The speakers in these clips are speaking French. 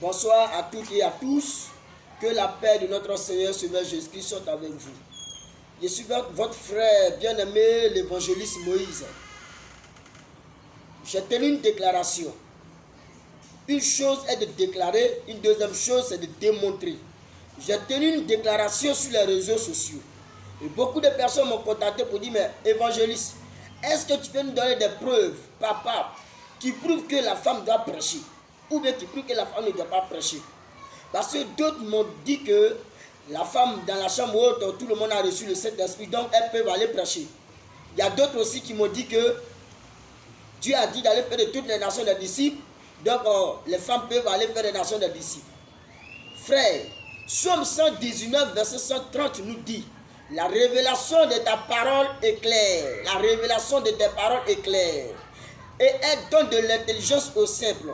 Bonsoir à toutes et à tous. Que la paix de notre Seigneur Sauveur Jésus-Christ soit avec vous. Je suis votre frère bien-aimé, l'évangéliste Moïse. J'ai tenu une déclaration. Une chose est de déclarer, une deuxième chose c'est de démontrer. J'ai tenu une déclaration sur les réseaux sociaux. Et beaucoup de personnes m'ont contacté pour dire, mais évangéliste, est-ce que tu peux nous donner des preuves, papa, qui prouvent que la femme doit prêcher? Ou bien qui prouvent que la femme ne doit pas prêcher? Parce que d'autres m'ont dit que la femme dans la chambre haute, tout le monde a reçu le Saint-Esprit, donc elles peuvent aller prêcher. Il y a d'autres aussi qui m'ont dit que Dieu a dit d'aller faire de toutes les nations des disciples, donc les femmes peuvent aller faire des nations des disciples. Frère, Psaume 119, verset 130 nous dit, la révélation de ta parole est claire, la révélation de tes paroles est claire, et elle donne de l'intelligence aux simples.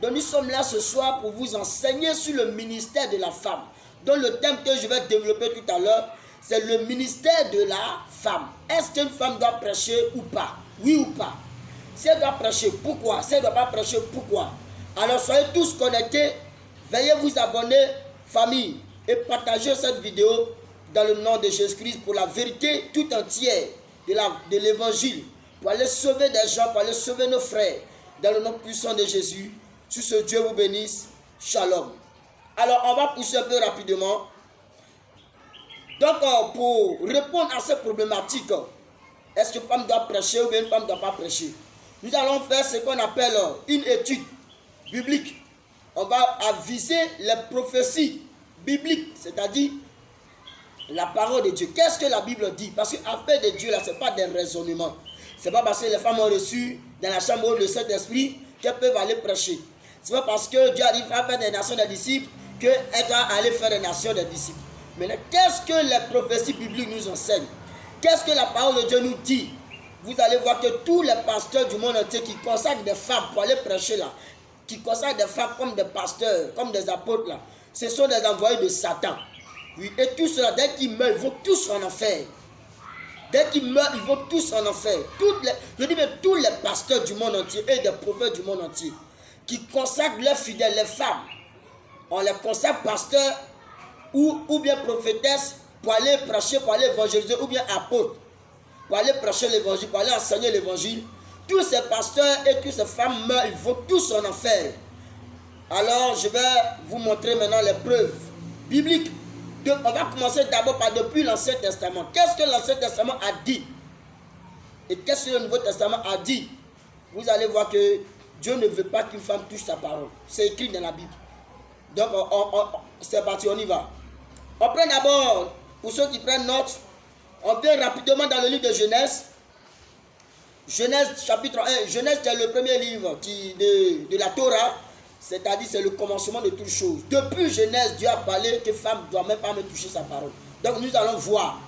Donc nous sommes là ce soir pour vous enseigner sur le ministère de la femme. Donc le thème que je vais développer tout à l'heure, c'est le ministère de la femme. Est-ce qu'une femme doit prêcher ou pas? Oui ou pas? Si elle doit prêcher, pourquoi? Si elle ne doit pas prêcher, pourquoi? Alors soyez tous connectés, veuillez vous abonner, famille, et partagez cette vidéo dans le nom de Jésus-Christ pour la vérité tout entière de l'évangile, pour aller sauver des gens, pour aller sauver nos frères, dans le nom puissant de Jésus. Sur ce, Dieu vous bénisse. Shalom. Alors, on va pousser un peu rapidement. Donc, pour répondre à cette problématique, est-ce qu'une femme doit prêcher ou bien une femme ne doit pas prêcher? Nous allons faire ce qu'on appelle une étude biblique. On va aviser les prophéties bibliques, c'est-à-dire la parole de Dieu. Qu'est-ce que la Bible dit? Parce que l'affaire de Dieu, là, ce n'est pas des raisonnements. Ce n'est pas parce que les femmes ont reçu dans la chambre haute le Saint-Esprit qu'elles peuvent aller prêcher. Ce n'est pas parce que Dieu arrive à faire des nations des disciples qu'elle doit aller faire des nations des disciples. Maintenant, qu'est-ce que les prophéties bibliques nous enseignent? Qu'est-ce que la parole de Dieu nous dit? Vous allez voir que tous les pasteurs du monde entier qui consacrent des femmes pour aller prêcher là, qui consacrent des femmes comme des pasteurs, comme des apôtres là, ce sont des envoyés de Satan. Oui, et tout cela, dès qu'ils meurent, ils vont tous en enfer. Dès qu'ils meurent, ils vont tous en enfer. Je dis même tous les pasteurs du monde entier et des prophètes du monde entier qui consacrent leurs fidèles, les femmes, on les consacre pasteurs ou bien prophétesses pour aller prêcher, pour aller évangéliser, ou bien apôtres, pour aller prêcher l'évangile, pour aller enseigner l'évangile. Tous ces pasteurs et toutes ces femmes meurent, ils vont tous en enfer. Alors, je vais vous montrer maintenant les preuves bibliques. On va commencer d'abord par depuis l'Ancien Testament. Qu'est-ce que l'Ancien Testament a dit? Et qu'est-ce que le Nouveau Testament a dit? Vous allez voir que Dieu ne veut pas qu'une femme touche sa parole. C'est écrit dans la Bible. Donc, c'est parti, on y va. On prend d'abord, pour ceux qui prennent note, on vient rapidement dans le livre de Genèse. Genèse chapitre 1. Genèse, c'est le premier livre de la Torah. C'est-à-dire, c'est le commencement de toutes choses. Depuis Genèse, Dieu a parlé que femme ne doit même pas me toucher sa parole. Donc, nous allons voir.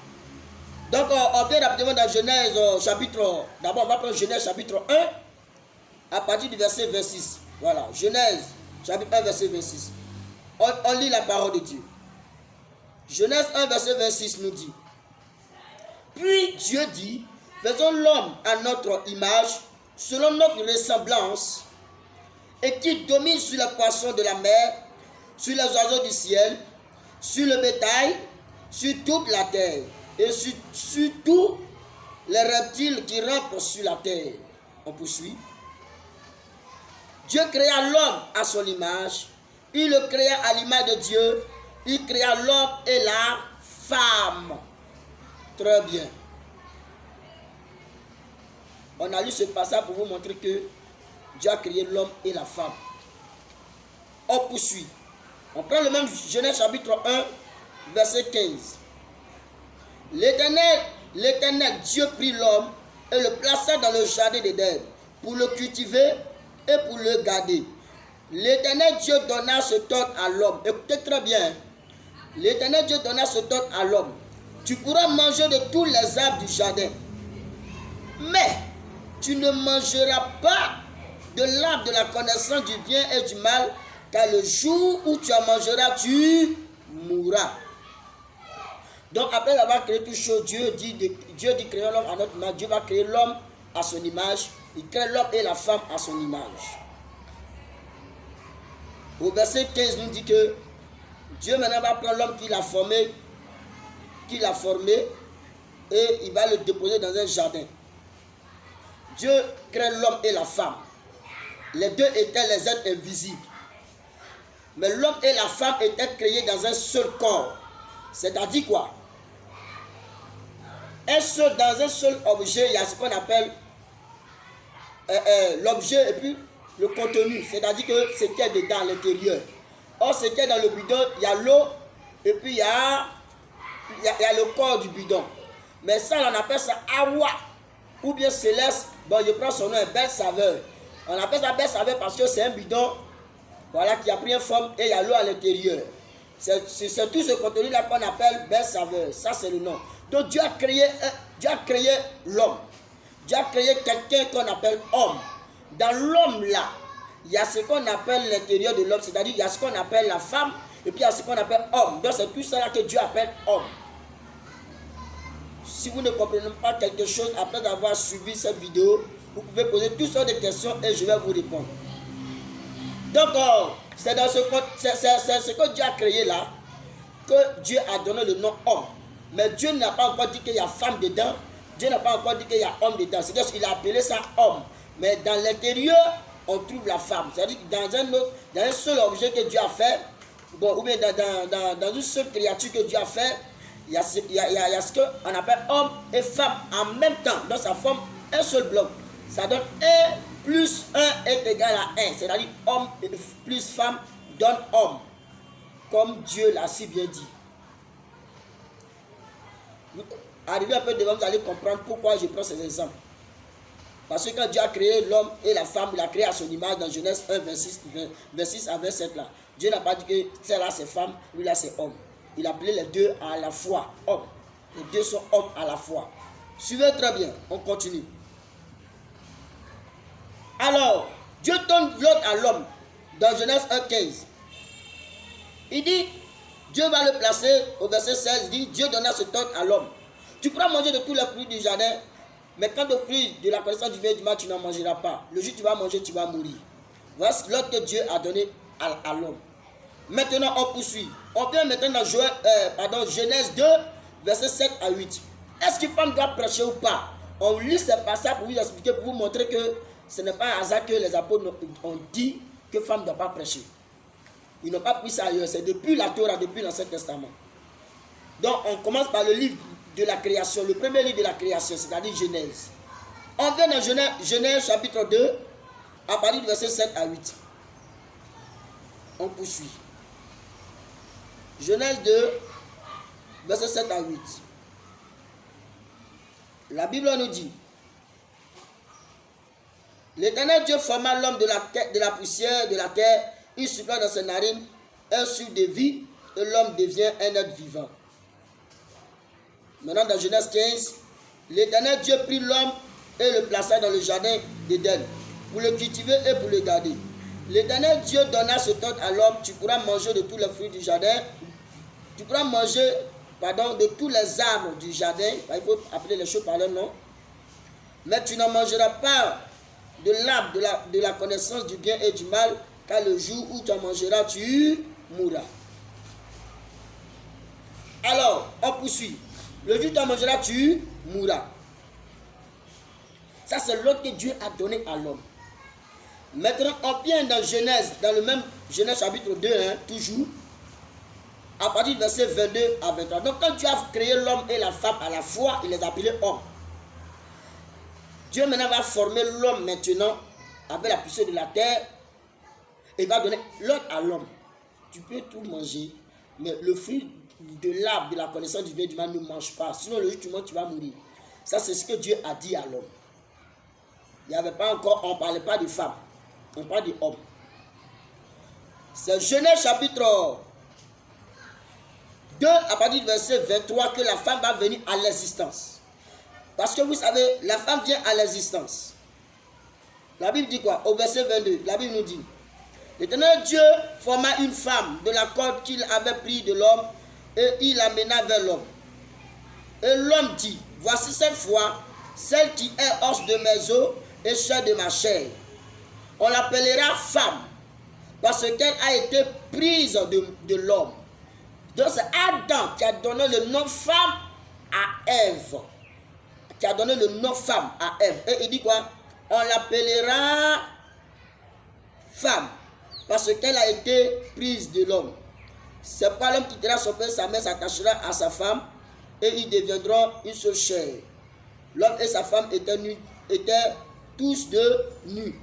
Donc, on vient rapidement dans Genèse chapitre... D'abord, on va prendre Genèse chapitre 1, à partir du verset 26. Voilà, Genèse chapitre 1, verset 26. On lit la parole de Dieu. Genèse 1, verset 26 nous dit, puis Dieu dit, faisons l'homme à notre image, selon notre ressemblance, et qui domine sur les poissons de la mer, sur les oiseaux du ciel, sur le bétail, sur toute la terre, et sur tous les reptiles qui rampent sur la terre. On poursuit. Dieu créa l'homme à son image, il le créa à l'image de Dieu, il créa l'homme et la femme. Très bien. On a lu ce passage pour vous montrer que Dieu a créé l'homme et la femme. On poursuit. On prend le même Genèse chapitre 1, verset 15. L'Éternel Dieu prit l'homme et le plaça dans le jardin d'Éden pour le cultiver et pour le garder. L'Éternel Dieu donna ce ordre à l'homme. Écoutez très bien. L'Éternel Dieu donna ce ordre à l'homme. Tu pourras manger de tous les arbres du jardin, mais tu ne mangeras pas de l'arbre de la connaissance du bien et du mal, car le jour où tu en mangeras, tu mourras. Donc après avoir créé toutes choses, Dieu dit créer l'homme à notre image. Dieu va créer l'homme à son image. Il crée l'homme et la femme à son image. Au verset 15, nous dit que Dieu maintenant va prendre l'homme qu'il a formé, et il va le déposer dans un jardin. Dieu crée l'homme et la femme. Les deux étaient les êtres invisibles. Mais l'homme et la femme étaient créés dans un seul corps. C'est-à-dire quoi? Dans un seul objet, il y a ce qu'on appelle l'objet et puis le contenu. C'est-à-dire que ce qui est dedans à l'intérieur. Or, ce qui est dans le bidon, il y a l'eau et puis il y a le corps du bidon. Mais ça, on appelle ça awa ou bien céleste. Bon, je prends son nom, belle saveur. On appelle ça belle saveur parce que c'est un bidon, voilà, qui a pris une forme et il y a l'eau à l'intérieur. C'est tout ce contenu-là qu'on appelle belle saveur. Ça, c'est le nom. Donc, Dieu a créé l'homme. Dieu a créé quelqu'un qu'on appelle homme. Dans l'homme-là, il y a ce qu'on appelle l'intérieur de l'homme, c'est-à-dire il y a ce qu'on appelle la femme, et puis il y a ce qu'on appelle homme. Donc, c'est tout cela que Dieu appelle homme. Si vous ne comprenez pas quelque chose après avoir suivi cette vidéo, vous pouvez poser toutes sortes de questions et je vais vous répondre. Donc, c'est ce que Dieu a créé là, que Dieu a donné le nom homme. Mais Dieu n'a pas encore dit qu'il y a femme dedans. Dieu n'a pas encore dit qu'il y a homme dedans. C'est-à-dire qu'il a appelé ça homme. Mais dans l'intérieur, on trouve la femme. C'est-à-dire que dans un seul objet que Dieu a fait, bon, ou bien dans une seule créature que Dieu a fait, il y a ce qu'on appelle homme et femme en même temps. Donc ça forme un seul bloc. Ça donne 1 plus 1 est égal à 1. C'est-à-dire homme plus femme donne homme. Comme Dieu l'a si bien dit. Arrivez un peu devant, vous allez comprendre pourquoi je prends ces exemples. Parce que quand Dieu a créé l'homme et la femme, il a créé à son image dans Genèse 1, 26 à 27 là. Dieu n'a pas dit que celle-là c'est femme, lui-là c'est homme. Il a appelé les deux à la fois hommes. Les deux sont hommes à la fois. Suivez très bien, on continue. Alors, Dieu donne l'ordre à l'homme dans Genèse 1, 15. Il dit, Dieu va le placer au verset 16, il dit, Dieu donna cet ordre à l'homme. Tu pourras manger de tous les fruits du jardin, mais quand le fruit de la connaissance du bien et du mal, tu n'en mangeras pas. Le jour où tu vas manger, tu vas mourir. Voilà l'ordre que Dieu a donné à l'homme. Maintenant, on poursuit. On vient maintenant dans Genèse 2, verset 7 à 8. Est-ce qu'une femme doit prêcher ou pas? On lit ce passage pour vous expliquer, pour vous montrer que ce n'est pas un hasard que les apôtres ont dit que femme ne doit pas prêcher. Ils n'ont pas pris ça ailleurs. C'est depuis la Torah, depuis l'Ancien Testament. Donc, on commence par le livre de la création, le premier livre de la création, c'est-à-dire Genèse. On vient dans Genèse chapitre 2, à partir du verset 7 à 8. On poursuit. Genèse 2, verset 7 à 8. La Bible nous dit, l'Éternel Dieu forma l'homme de la poussière de la terre, il souffla dans ses narines un souffle de vie, et l'homme devient un être vivant. Maintenant dans Genèse 15, l'Éternel Dieu prit l'homme et le plaça dans le jardin d'Éden, pour le cultiver et pour le garder. L'Éternel Dieu donna cet ordre à l'homme, tu pourras manger de tous les fruits du jardin, tu pourras manger de tous les arbres du jardin, il faut appeler les choses par leur nom, mais tu n'en mangeras pas de l'arbre de la connaissance du bien et du mal, car le jour où tu en mangeras, tu mourras. Alors, on poursuit. Le jour où tu en mangeras, tu mourras. Ça, c'est l'ordre que Dieu a donné à l'homme. Maintenant, on vient dans Genèse, dans le même Genèse chapitre 2, toujours, à partir du verset 22 à 23. Donc, quand Dieu a créé l'homme et la femme à la fois, il les a appelés hommes. Dieu maintenant va former l'homme maintenant avec la puissance de la terre et va donner l'ordre à l'homme. Tu peux tout manger, mais le fruit de l'arbre de la connaissance du bien et du mal ne mange pas. Sinon, le jour où tu manges, tu vas mourir. Ça, c'est ce que Dieu a dit à l'homme. Il n'y avait pas encore, on ne parlait pas de femme, on parle d'homme. C'est Genèse chapitre 2, à partir du verset 23, que la femme va venir à l'existence. Parce que vous savez, la femme vient à l'existence. La Bible dit quoi? Au verset 22, la Bible nous dit, l'Éternel Dieu forma une femme de la corde qu'il avait pris de l'homme et il l'amena vers l'homme. Et l'homme dit, voici cette fois, celle qui est os de mes os et chair de ma chair. On l'appellera femme, parce qu'elle a été prise de l'homme. Donc c'est Adam qui a donné le nom femme à Ève. Qui a donné le nom femme à Ève. Et il dit quoi? On l'appellera femme parce qu'elle a été prise de l'homme. C'est pas l'homme qui quittera son père, sa mère s'attachera à sa femme et ils deviendront une seule chair. L'homme et sa femme étaient tous deux nus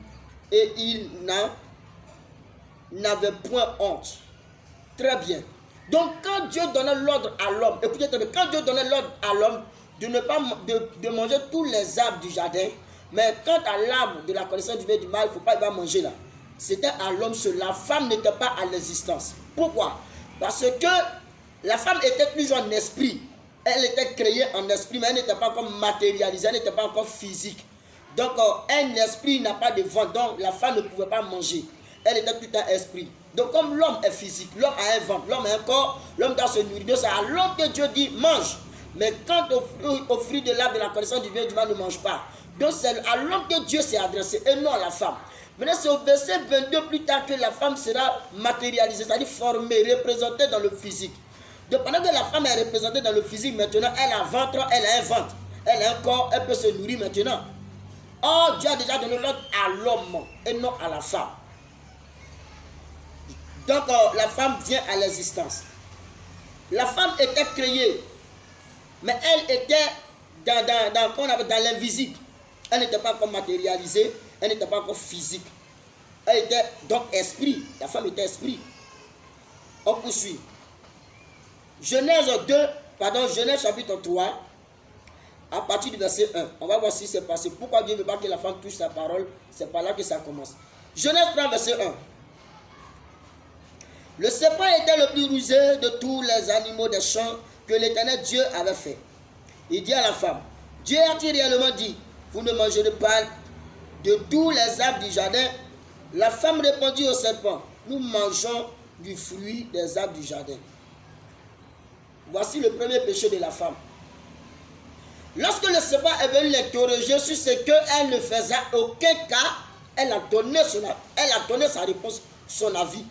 et ils n'avaient point honte. Très bien. Donc quand Dieu donnait l'ordre à l'homme, écoutez, quand Dieu donnait l'ordre à l'homme de ne pas de manger tous les arbres du jardin, mais quant à l'arbre de la connaissance du bien et du mal, il ne faut pas y manger là. C'était à l'homme seul. La femme n'était pas à l'existence. Pourquoi? Parce que la femme était toujours en esprit. Elle était créée en esprit, mais elle n'était pas encore matérialisée, elle n'était pas encore physique. Donc un esprit n'a pas de ventre, donc la femme ne pouvait pas manger. Elle était tout un esprit. Donc comme l'homme est physique, l'homme a un ventre, l'homme a un corps, l'homme doit se nourrir. Donc c'est à l'homme que Dieu dit mange. Mais quant au fruit de l'arbre de la connaissance du bien et du mal, ne mange pas. Donc c'est à l'homme que Dieu s'est adressé et non à la femme. Maintenant c'est au verset 22 plus tard que la femme sera matérialisée, c'est-à-dire formée, représentée dans le physique. Donc pendant que la femme est représentée dans le physique, maintenant elle a un ventre, elle a un corps, elle peut se nourrir maintenant. Or Dieu a déjà donné l'ordre à l'homme et non à la femme. Donc la femme vient à l'existence. La femme était créée, mais elle était dans l'invisible. Elle n'était pas encore matérialisée, elle n'était pas encore physique. Elle était donc esprit. La femme était esprit. On poursuit. Genèse chapitre 3, à partir du verset 1. On va voir si c'est passé. Pourquoi Dieu ne veut pas que la femme touche sa parole? C'est par là que ça commence. Genèse 3, verset 1. Le serpent était le plus rusé de tous les animaux des champs que l'Éternel Dieu avait fait. Il dit à la femme, Dieu a-t-il réellement dit, vous ne mangerez pas de tous les arbres du jardin? La femme répondit au serpent, nous mangeons du fruit des arbres du jardin. Voici le premier péché de la femme. Lorsque le serpent est venu l'interroger sur ce qu'elle ne faisait aucun cas, elle a donné sa réponse, son avis.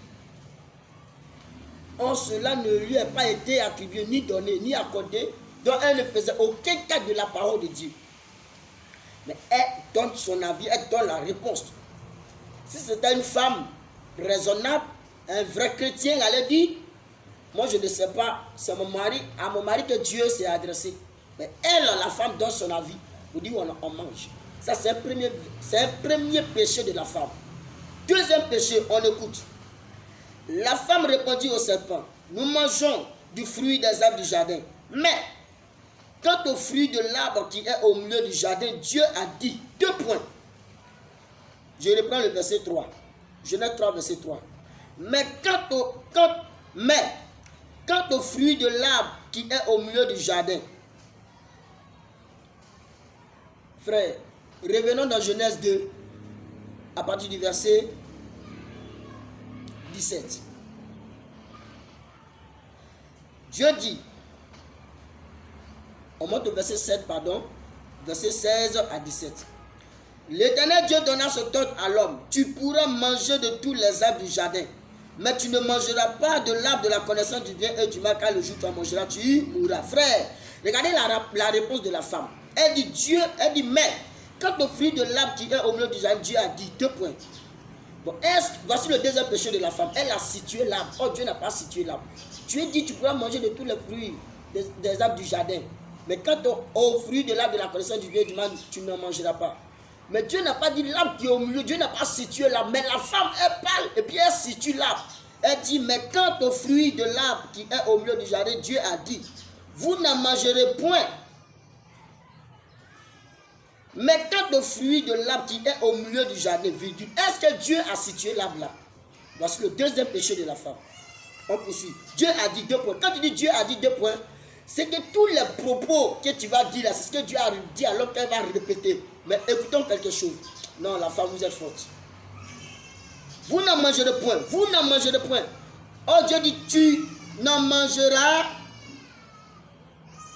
Or, cela ne lui a pas été attribué, ni donné, ni accordé, donc elle ne faisait aucun cas de la parole de Dieu. Mais elle donne son avis, elle donne la réponse. Si c'était une femme raisonnable, un vrai chrétien, elle allait dire, moi je ne sais pas, c'est à mon mari que Dieu s'est adressé. Mais elle, la femme, donne son avis. Vous dites, on mange. Ça, c'est un premier péché de la femme. Deuxième péché, on écoute. La femme répondit au serpent, nous mangeons du fruit des arbres du jardin. Mais, quant au fruit de l'arbre qui est au milieu du jardin, Dieu a dit, 2 points. Je reprends le verset 3. Genèse 3, verset 3. Mais quant au fruit de l'arbre qui est au milieu du jardin, frère, revenons dans Genèse 2, à partir du verset 17. Dieu dit, on monte au verset 7, verset 16 à 17. L'Éternel Dieu donna cet ordre à l'homme, tu pourras manger de tous les arbres du jardin, mais tu ne mangeras pas de l'arbre de la connaissance du bien et du mal, car le jour où tu en mangeras, tu mourras. Frère, regardez la réponse de la femme. Elle dit, mais quant au fruit de l'arbre qui est au milieu du jardin, Dieu a dit, 2 points. Bon, voici le deuxième péché de la femme. Elle a situé l'arbre. Oh, Dieu n'a pas situé l'arbre. Dieu dit, tu pourras manger de tous les fruits des arbres du jardin. Mais quant au fruit de l'arbre de la connaissance du bien et du mal, tu n'en mangeras pas. Mais Dieu n'a pas dit l'arbre qui est au milieu. Dieu n'a pas situé l'arbre. Mais la femme, elle parle et puis elle situe l'arbre. Elle dit, mais quant au fruit de l'arbre qui est au milieu du jardin, Dieu a dit, vous n'en mangerez point. Mais quant au fruit de l'arbre qui est au milieu du jardin, est-ce que Dieu a situé l'arbre là? Voici le deuxième péché de la femme. On poursuit. Dieu a dit 2 points. Quand tu dis Dieu a dit 2 points, c'est que tous les propos que tu vas dire là, c'est ce que Dieu a dit alors qu'elle va répéter. Mais écoutons quelque chose. Non, la femme, vous êtes forte. Vous n'en mangerez point. Vous n'en mangerez point. Oh, Dieu dit, tu n'en mangeras.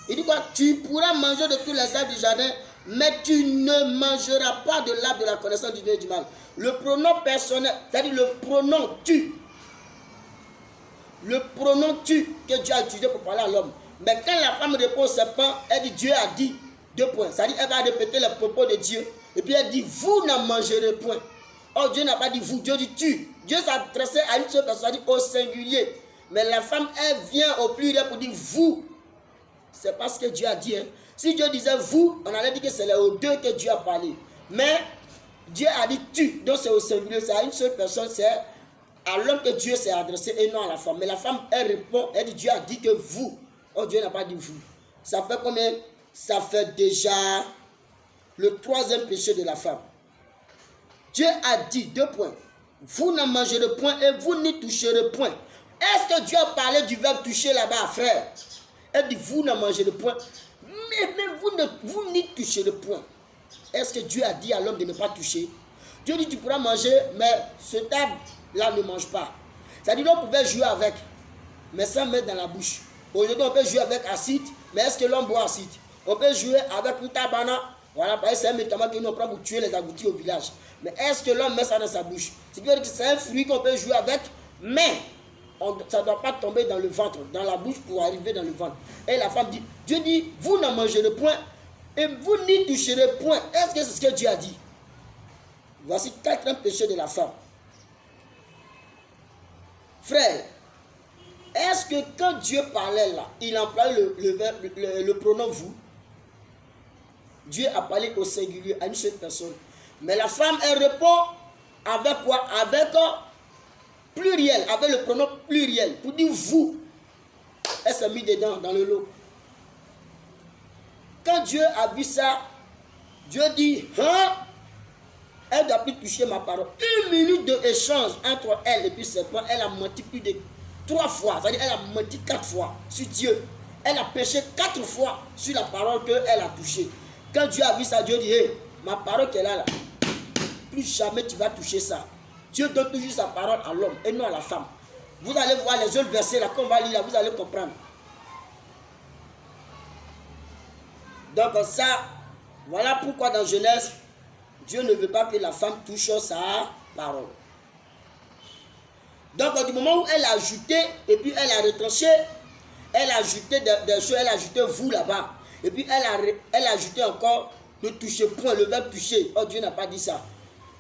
Il dit quoi? Tu pourras manger de tous les arbres du jardin, mais tu ne mangeras pas de l'arbre de la connaissance du bien et du mal. Le pronom personnel, c'est-à-dire le pronom tu. Le pronom tu que Dieu a utilisé pour parler à l'homme. Mais quand la femme répond au serpent, elle dit Dieu a dit, deux points. C'est-à-dire elle va répéter les propos de Dieu. Et puis elle dit, vous n'en mangerez point. Oh, Dieu n'a pas dit vous, Dieu dit tu. Dieu s'adressait à une seule personne, au singulier. Mais la femme, elle vient au pluriel pour dire vous. C'est parce que Dieu a dit. Hein. Si Dieu disait vous, on allait dire que c'est aux deux que Dieu a parlé. Mais Dieu a dit tu. Donc c'est au singulier, c'est à une seule personne, c'est à l'homme que Dieu s'est adressé et non à la femme. Mais la femme, elle répond, elle dit Dieu a dit que vous. Oh, Dieu n'a pas dit vous. Ça fait combien? Ça fait déjà le troisième péché de la femme. Dieu a dit, deux points, vous n'en mangerez point et vous n'y toucherez point. Est-ce que Dieu a parlé du verbe toucher là-bas, frère? Elle dit, vous n'en mangerez point, mais vous n'y toucherez point. Est-ce que Dieu a dit à l'homme de ne pas toucher? Dieu dit, tu pourras manger, mais ce table-là ne mange pas. C'est-à-dire, on pouvait jouer avec, mais sans mettre dans la bouche. Aujourd'hui, on peut jouer avec acide, mais est-ce que l'homme boit acide? On peut jouer avec une tabana. Voilà, c'est un médicament que nous prend pour tuer les agoutis au village. Mais est-ce que l'homme met ça dans sa bouche? C'est un fruit qu'on peut jouer avec, mais ça ne doit pas tomber dans le ventre, dans la bouche pour arriver dans le ventre. Et la femme dit, Dieu dit, vous n'en mangerez point et vous n'y toucherez point. Est-ce que c'est ce que Dieu a dit? Voici 4 péchés de la femme. Frère, est-ce que quand Dieu parlait là, il employait le pronom vous? Dieu a parlé au singulier à une seule personne. Mais la femme, elle répond avec quoi? Avec pluriel, avec le pronom pluriel. Pour dire vous. Elle s'est mise dedans, dans le lot. Quand Dieu a vu ça, Dieu dit, hein? Elle ne doit plus toucher ma parole. 1 minute d'échange entre elle et puis ses parents, elle a menti plus de 3 fois. C'est-à-dire elle a menti 4 fois sur Dieu. Elle a péché 4 fois sur la parole qu'elle a touchée. Quand Dieu a vu ça, Dieu dit, hey, ma parole qu'elle a là, plus jamais tu vas toucher ça. Dieu donne toujours sa parole à l'homme et non à la femme. Vous allez voir les autres versets là, qu'on va lire là, vous allez comprendre. Donc ça, voilà pourquoi dans Genèse, Dieu ne veut pas que la femme touche sa parole. Donc du moment où elle a ajouté, et puis elle a retranché, elle a ajouté des choses, elle a ajouté vous là-bas. Et puis elle a ajouté encore ne toucher point, le verbe toucher. Oh, Dieu n'a pas dit ça.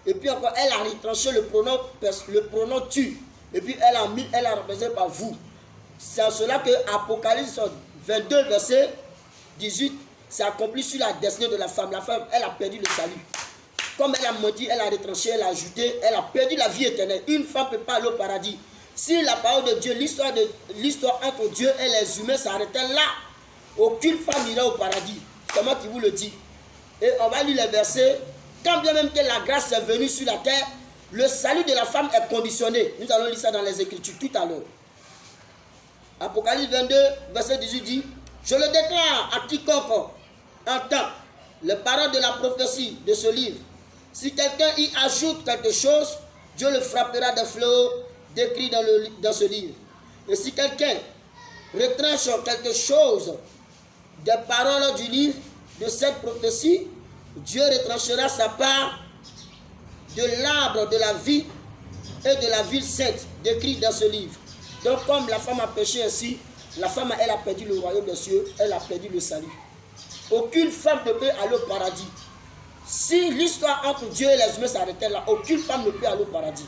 Et puis encore, elle a retranché le pronom tu. Et puis elle a remplacé par vous. C'est en cela que Apocalypse 22, verset 18, s'est accompli sur la destinée de la femme. La femme, elle a perdu le salut. Comme elle a menti, elle a retranché, elle a ajouté, elle a perdu la vie éternelle. Une femme ne peut pas aller au paradis. Si la parole de Dieu, l'histoire entre Dieu et les humains s'arrêtait là, aucune femme ira au paradis. C'est moi qui vous le dis. Et on va lire les versets. Quand bien même que la grâce est venue sur la terre, le salut de la femme est conditionné. Nous allons lire ça dans les Écritures tout à l'heure. Apocalypse 22, verset 18 dit, je le déclare à quiconque entend les paroles de la prophétie de ce livre. Si quelqu'un y ajoute quelque chose, Dieu le frappera de fléaux décrits dans ce livre. Et si quelqu'un retranche quelque chose des paroles du livre de cette prophétie, Dieu retranchera sa part de l'arbre de la vie et de la ville sainte décrite dans ce livre. Donc comme la femme a péché ainsi, la femme elle a perdu le royaume des cieux, elle a perdu le salut. Aucune femme ne peut aller au paradis. Si l'histoire entre Dieu et les humains s'arrêtait là, aucune femme ne peut aller au paradis.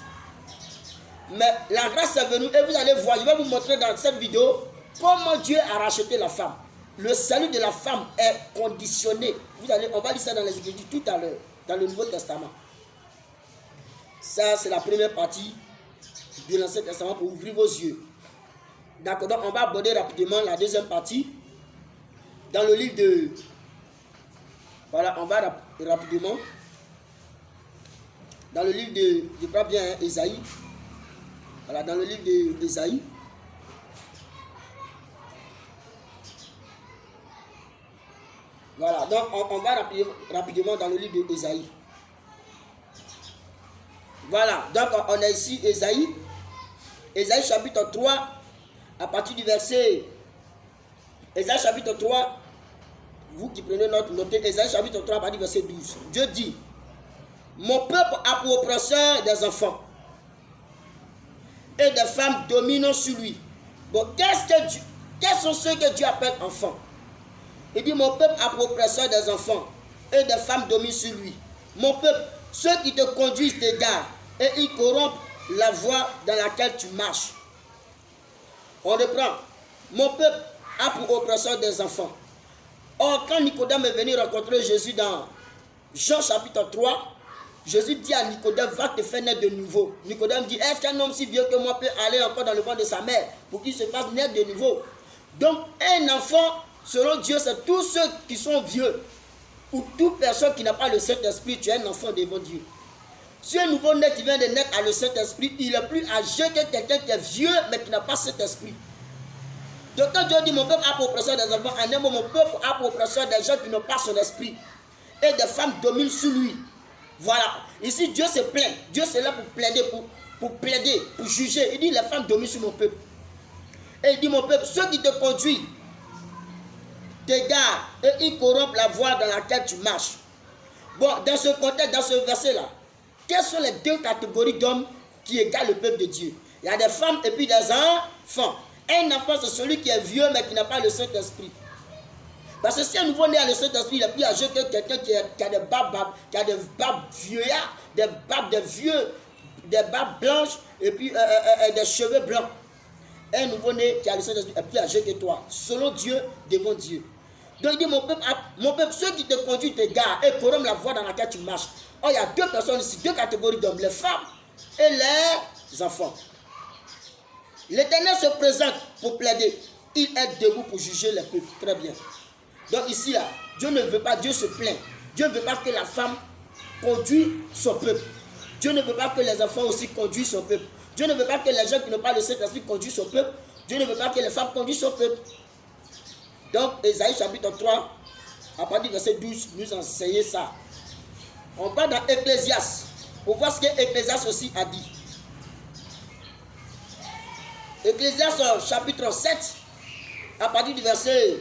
Mais la grâce est venue et vous allez voir, je vais vous montrer dans cette vidéo comment Dieu a racheté la femme. Le salut de la femme est conditionné. On va lire ça dans les Écritures tout à l'heure, dans le Nouveau Testament. Ça, c'est la première partie de l'Ancien Testament pour ouvrir vos yeux. D'accord, donc on va aborder rapidement la deuxième partie. Dans le livre de... Voilà, on va rapidement. Dans le livre de... Je crois bien, hein, Ésaïe. Voilà, dans le livre d'Ésaïe. Voilà, donc on va rapidement dans le livre d'Ésaïe. Voilà, donc on a ici Ésaïe. Ésaïe chapitre 3, à partir du verset... Ésaïe chapitre 3, vous qui prenez note, notez Ésaïe chapitre 3, verset 12. Dieu dit, mon peuple a pour oppresseur des enfants et des femmes dominant sur lui. Bon, quels sont ceux que Dieu appelle enfants? Il dit, mon peuple a pour oppresseur des enfants et des femmes dominent sur lui. Mon peuple, ceux qui te conduisent t'égarent et ils corrompent la voie dans laquelle tu marches. On reprend. Mon peuple a pour oppresseur des enfants. Or, quand Nicodème est venu rencontrer Jésus dans Jean chapitre 3, Jésus dit à Nicodème, va te faire naître de nouveau. Nicodème dit, est-ce qu'un homme si vieux que moi peut aller encore dans le ventre de sa mère pour qu'il se fasse naître de nouveau? Donc, un enfant, selon Dieu, c'est tous ceux qui sont vieux ou toute personne qui n'a pas le Saint-Esprit, tu es un enfant devant Dieu. Si un nouveau-né qui vient de naître à le Saint-Esprit, il est plus âgé que quelqu'un qui est vieux mais qui n'a pas cet esprit. Donc quand Dieu dit mon peuple a pour oppresseur des enfants, en un mot, mon peuple a pour oppresseur des gens qui n'ont pas son esprit. Et des femmes dominent sur lui. Voilà. Ici Dieu se plaint. Dieu c'est là pour plaider, pour juger. Il dit les femmes dominent sur mon peuple. Et il dit mon peuple, ceux qui te conduisent t'égarent et ils corrompent la voie dans laquelle tu marches. Bon, dans ce contexte, dans ce verset-là, quelles sont les deux catégories d'hommes qui égarent le peuple de Dieu? Il y a des femmes et puis des enfants. Un enfant, c'est celui qui est vieux mais qui n'a pas le Saint-Esprit. Parce que si un nouveau-né a le Saint-Esprit, il est plus âgé que quelqu'un qui a des barbes vieillards, des barbes blanches et puis des cheveux blancs. Un nouveau-né qui a le Saint-Esprit est plus âgé que toi, selon Dieu, devant Dieu. Donc il dit, mon peuple, ceux qui te conduisent t'égarent et corrompent la voie dans laquelle tu marches. Oh, il y a deux personnes ici, deux catégories d'hommes, les femmes et les enfants. L'Éternel se présente pour plaider. Il est debout pour juger les peuples. Très bien. Donc ici, là, Dieu ne veut pas, Dieu se plaint. Dieu ne veut pas que la femme conduise son peuple. Dieu ne veut pas que les enfants aussi conduisent son peuple. Dieu ne veut pas que les gens qui n'ont pas le Saint-Esprit conduisent son peuple. Dieu ne veut pas que les femmes conduisent son peuple. Donc, Ésaïe chapitre 3, à partir du verset 12, nous enseigne ça. On va dans Ecclésiaste pour voir ce que Ecclésiaste aussi a dit. Ecclésiaste chapitre 7, à partir du verset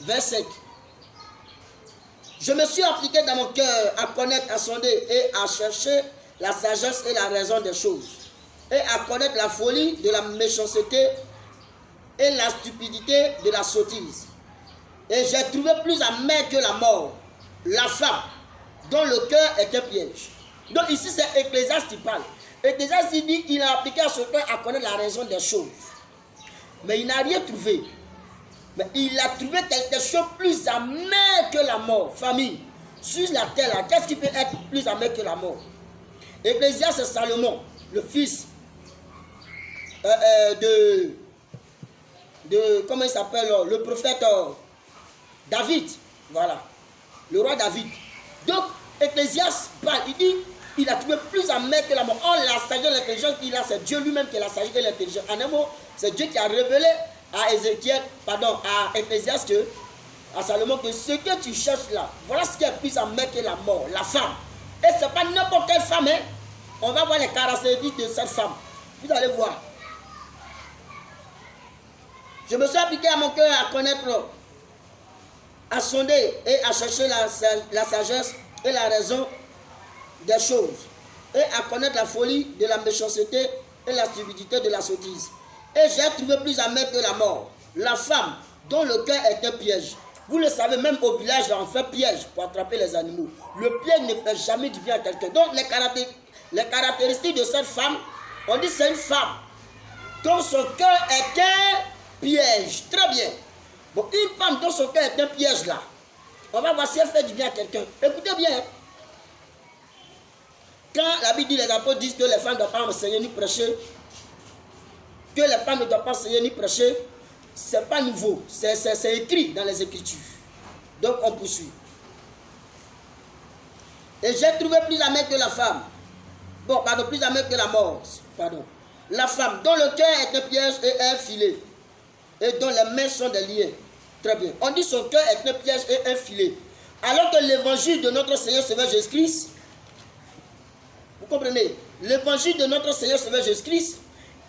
25. Je me suis appliqué dans mon cœur à connaître, à sonder et à chercher la sagesse et la raison des choses, et à connaître la folie de la méchanceté et la stupidité de la sottise. Et j'ai trouvé plus amer que la mort la femme dont le cœur est un piège. Donc ici c'est Ecclésiaste qui parle. Ecclésiaste il dit il a appliqué à ce cœur à connaître la raison des choses. Mais il n'a rien trouvé. Mais il a trouvé quelque chose plus amer que la mort. Famille, sur la terre, qu'est-ce qui peut être plus amer que la mort? Ecclésiaste c'est Salomon, le fils de comment il s'appelle, le prophète David. Voilà, le roi David. Donc Ecclésiaste parle, il dit il a trouvé plus amer que la mort. Oh, la sagesse et l'intelligence qu'il a, c'est Dieu lui-même qui a la sagesse et l'intelligence. En un mot, c'est Dieu qui a révélé à Ecclésiaste, à Salomon, que ce que tu cherches là, voilà ce qui est plus amer que la mort, la femme. Et ce n'est pas n'importe quelle femme, hein. On va voir les caractéristiques de cette femme. Vous allez voir. Je me suis appliqué à mon cœur à connaître, à sonder et à chercher la sagesse et la raison des choses, et à connaître la folie de la méchanceté et la stupidité de la sottise. Et j'ai trouvé plus amer que la mort la femme dont le cœur est un piège. Vous le savez, même au village, on fait piège pour attraper les animaux. Le piège ne fait jamais du bien à quelqu'un. Donc les caractéristiques de cette femme, on dit c'est une femme dont son cœur est un piège. Très bien. Bon, une femme dont son cœur est un piège là, on va voir si elle fait du bien à quelqu'un. Écoutez bien. Quand la Bible dit, les apôtres disent que les femmes ne doivent pas enseigner ni prêcher, que les femmes ne doivent pas enseigner ni prêcher, c'est pas nouveau, c'est écrit dans les Écritures. Donc on poursuit. Et j'ai trouvé plus amer que la femme. Bon, pardon, plus amer que la mort. Pardon. La femme dont le cœur est un piège et un filet, et dont les mains sont des liens. Très bien. On dit son cœur est un piège et un filet. Alors que l'évangile de notre Seigneur Sauveur Jésus-Christ, vous comprenez, l'évangile de notre Seigneur Sauveur Jésus-Christ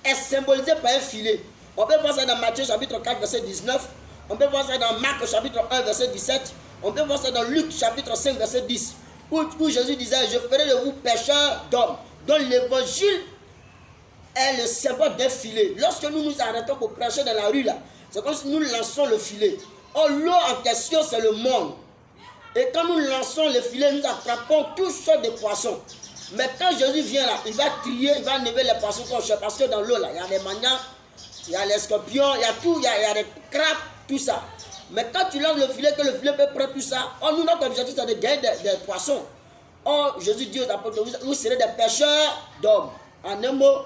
est symbolisé par un filet. On peut voir ça dans Matthieu chapitre 4 verset 19. On peut voir ça dans Marc chapitre 1 verset 17. On peut voir ça dans Luc chapitre 5, verset 10, où Jésus disait, je ferai de vous pêcheurs d'hommes, dont l'évangile est le symbole d'un filet. Lorsque nous nous arrêtons pour prêcher dans la rue, là, c'est comme si nous lançons le filet. Or, l'eau en question, c'est le monde. Et quand nous lançons le filet, nous attrapons toutes sortes de poissons. Mais quand Jésus vient là, il va trier, il va enlever les poissons qu'on cherche. Parce que dans l'eau, là, il y a des manias, il y a les scorpions, il y a tout, il y a des crabes, tout ça. Mais quand tu lances le filet, que le filet peut prendre tout ça, or, nous, notre objectif, c'est de gagner des poissons. Or, Jésus dit aux apôtres, vous serez des pêcheurs d'hommes. En un mot,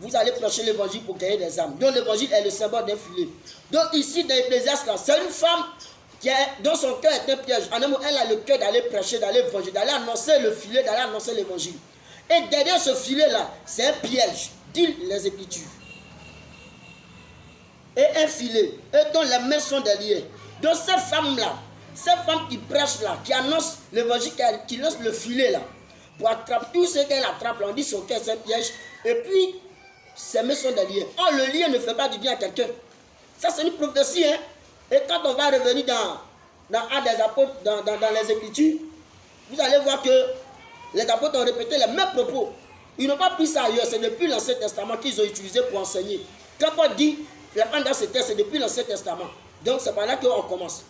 vous allez prêcher l'évangile pour gagner des âmes. Donc l'évangile est le symbole d'un filet. Donc ici, dans l'Ecclésiaste, c'est une femme dont son cœur est un piège. En un mot, elle a le cœur d'aller prêcher, d'aller évangile, d'aller annoncer le filet, d'aller annoncer l'évangile. Et derrière ce filet-là, c'est un piège, disent les Écritures. Et un filet, et dont les mains sont déliées. Donc cette femme-là, cette femme qui prêche là, qui annonce l'évangile, qui lance le filet là, pour attraper tout ce qu'elle attrape, on dit son cœur c'est un piège, et puis ses mains sont déliées. Or le lien ne fait pas du bien à quelqu'un. Ça c'est une prophétie, hein. Et quand on va revenir dans Actes des apôtres, dans les Écritures, vous allez voir que les apôtres ont répété les mêmes propos. Ils n'ont pas pris ça ailleurs, c'est depuis l'Ancien Testament qu'ils ont utilisé pour enseigner. Quand Paul dit, la fin dans ce texte, c'est depuis l'Ancien Testament. Donc c'est par là qu'on commence.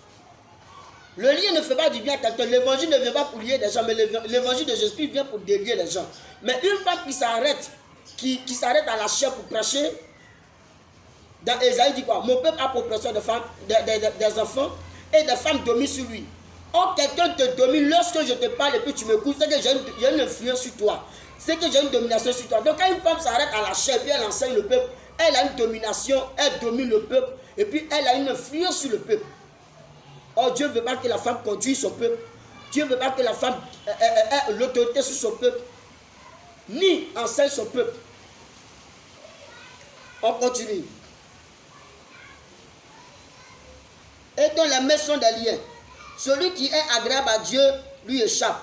Le lien ne fait pas du bien à quelqu'un. L'évangile ne vient pas pour lier des gens, mais l'évangile de Jésus vient pour délier les gens. Mais une femme qui s'arrête, qui s'arrête à la chair pour prêcher, dans Ésaïe dit quoi? Mon peuple a pour prêcher des enfants et des femmes dominent sur lui. Or, quelqu'un te domine lorsque je te parle et puis tu m'écoutes, c'est que j'ai une influence sur toi. C'est que j'ai une domination sur toi. Donc, quand une femme s'arrête à la chair et puis elle enseigne le peuple, elle a une domination, elle domine le peuple et puis elle a une influence sur le peuple. Or, Dieu ne veut pas que la femme conduise son peuple. Dieu ne veut pas que la femme ait l'autorité sur son peuple, ni enseigne son peuple. On continue. Et dont les mains sont des liens. Celui qui est agréable à Dieu lui échappe.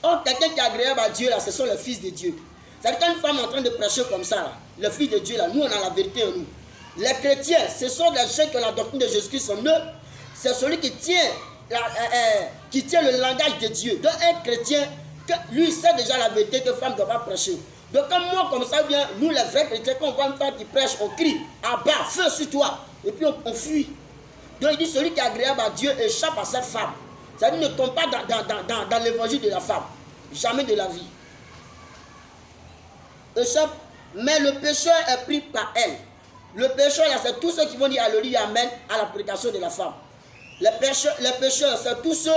Or, quelqu'un qui est agréable à Dieu, là, ce sont les fils de Dieu. C'est-à-dire qu'une femme en train de prêcher comme ça, là, le fils de Dieu, là, nous, on a la vérité en nous. Les chrétiens, ce sont les gens qui ont la doctrine de Jésus-Christ en eux. C'est celui qui tient le langage de Dieu. Donc, un chrétien, lui, sait déjà la vérité que femme ne doit pas prêcher. Donc, comme moi, comme ça, bien, nous, les vrais chrétiens, quand on voit une femme qui prêche, on crie, à bas, feu sur toi. Et puis, on fuit. Donc il dit, celui qui est agréable à Dieu échappe à cette femme. C'est-à-dire, ne tombe pas dans l'évangile de la femme. Jamais de la vie. Échappe, mais le pécheur est pris par elle. Le pécheur, là, c'est tous ceux qui vont dire alléluia, amen, à la prédication de la femme. Les pécheurs, c'est tous ceux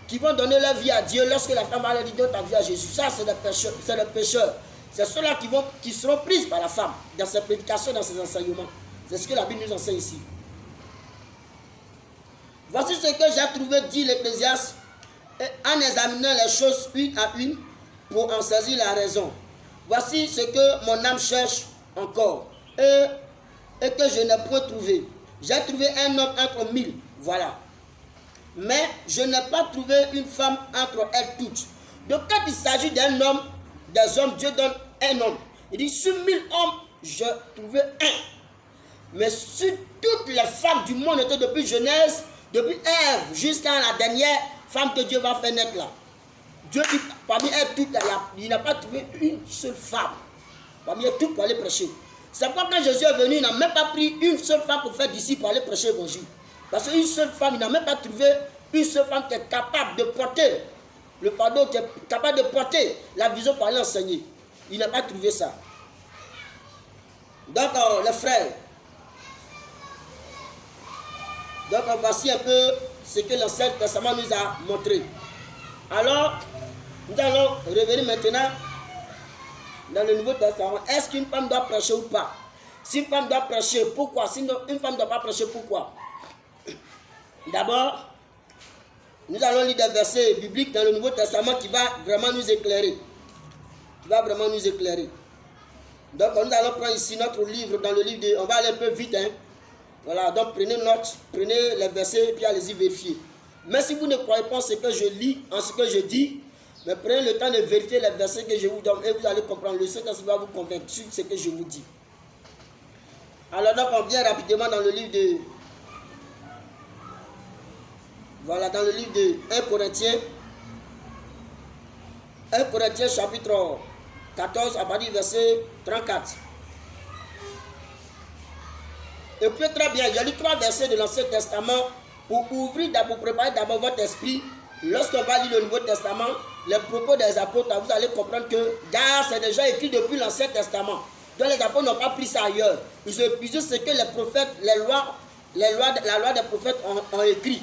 qui vont donner leur vie à Dieu lorsque la femme va leur dire, donne ta vie à Jésus. Ça, c'est les pécheurs. C'est ceux-là qui seront pris par la femme dans ses prédications, dans ses enseignements. C'est ce que la Bible nous enseigne ici. Voici ce que j'ai trouvé, dit l'Ecclésiaste, en examinant les choses une à une pour en saisir la raison. Voici ce que mon âme cherche encore et que je n'ai point trouvé. J'ai trouvé un homme entre 1000, voilà. Mais je n'ai pas trouvé une femme entre elles toutes. Donc quand il s'agit d'un homme, des hommes, Dieu donne un homme. Il dit, sur 1000 hommes, j'ai trouvé un. Mais sur toutes les femmes du monde, depuis Genèse, depuis Ève jusqu'à la dernière femme que Dieu va faire naître là. Dieu dit, parmi elles toutes, il n'a pas trouvé une seule femme. Parmi elles toutes pour aller prêcher. C'est pourquoi quand Jésus est venu, il n'a même pas pris une seule femme pour faire disciple, pour aller prêcher l'évangile. Parce qu'une seule femme, il n'a même pas trouvé une seule femme qui est capable de porter le fardeau, qui est capable de porter la vision pour aller enseigner. Il n'a pas trouvé ça. Donc, les frères, donc voici un peu ce que l'Ancien Testament nous a montré. Alors, nous allons revenir maintenant dans le Nouveau Testament. Est-ce qu'une femme doit prêcher ou pas? Si une femme doit prêcher, pourquoi? Si une femme ne doit pas prêcher, pourquoi? D'abord, nous allons lire des versets bibliques dans le Nouveau Testament qui va vraiment nous éclairer. Donc, nous allons prendre ici notre livre, dans le livre de... On va aller un peu vite, hein. Voilà, donc prenez note, prenez les versets et puis allez-y vérifier. Mais si vous ne croyez pas en ce que je lis, en ce que je dis, mais prenez le temps de vérifier les versets que je vous donne et vous allez comprendre. Le Seigneur va vous convaincre sur ce que je vous dis. Alors donc on vient rapidement dans le livre de... Voilà, dans le livre de 1 Corinthiens chapitre 14 à partir du verset 34. Et puis très bien, j'ai lu 3 versets de l'Ancien Testament pour ouvrir, pour préparer d'abord votre esprit. Lorsqu'on va lire le Nouveau Testament, les propos des apôtres, vous allez comprendre que c'est déjà écrit depuis l'Ancien Testament. Donc les apôtres n'ont pas pris ça ailleurs. Ils ont épuisé ce que les prophètes, la loi des prophètes ont écrit.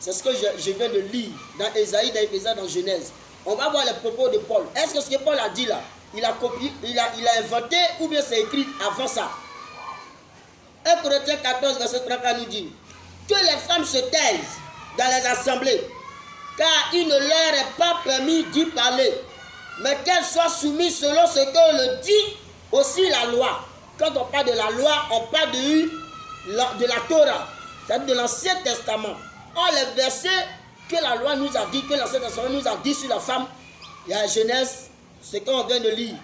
C'est ce que je viens de lire dans Ésaïe, dans Éphésiens, dans Genèse. On va voir les propos de Paul. Est-ce que ce que Paul a dit là, il a copié, il a inventé ou bien c'est écrit avant ça? 1 Corinthiens 14, verset 34 nous dit que les femmes se taisent dans les assemblées, car il ne leur est pas permis d'y parler, mais qu'elles soient soumises selon ce que le dit aussi la loi. Quand on parle de la loi, on parle de la Torah, c'est-à-dire de l'Ancien Testament. Or, les versets que la loi nous a dit, que l'Ancien Testament nous a dit sur la femme, il y a Genèse, ce qu'on vient de lire.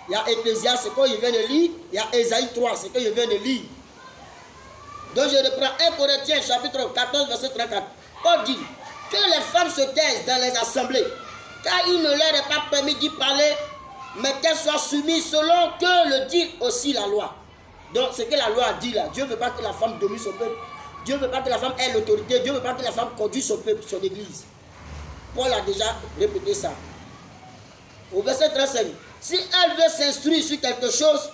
Il y a Ecclésiaste, ce qu'on vient de lire. Il y a Ésaïe 3, ce que je viens de lire. Donc je reprends 1 Corinthiens chapitre 14, verset 34. On dit que les femmes se taisent dans les assemblées, car il ne leur est pas permis d'y parler, mais qu'elles soient soumises selon que le dit aussi la loi. Donc ce que la loi a dit là, Dieu ne veut pas que la femme domine son peuple. Dieu ne veut pas que la femme ait l'autorité. Dieu ne veut pas que la femme conduise son peuple, son église. Paul a déjà répété ça. Au verset 35. Si elle veut s'instruire sur quelque chose,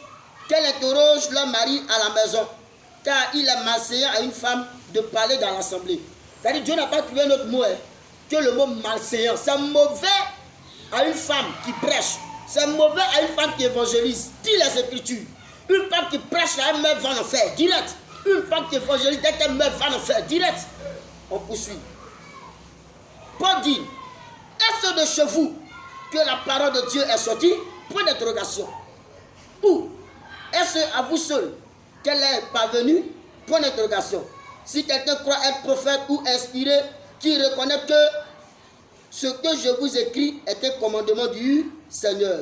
qu'elle interroge leur mari à la maison, car il est malséant à une femme de parler dans l'assemblée. C'est-à-dire Dieu n'a pas trouvé un autre mot que le mot malséant. C'est mauvais à une femme qui prêche. C'est mauvais à une femme qui évangélise. Dis les Écritures. Une femme qui prêche, elle meurt va en enfer, direct. Une femme qui évangélise, dès qu'elle meurt va en enfer, direct. On poursuit. Paul dit, est-ce de chez vous que la parole de Dieu est sortie? Point d'interrogation. Ou est-ce à vous seul qu'elle est parvenue? Point d'interrogation. Si quelqu'un croit être prophète ou inspiré, qui reconnaît que ce que je vous écris est un commandement du Seigneur.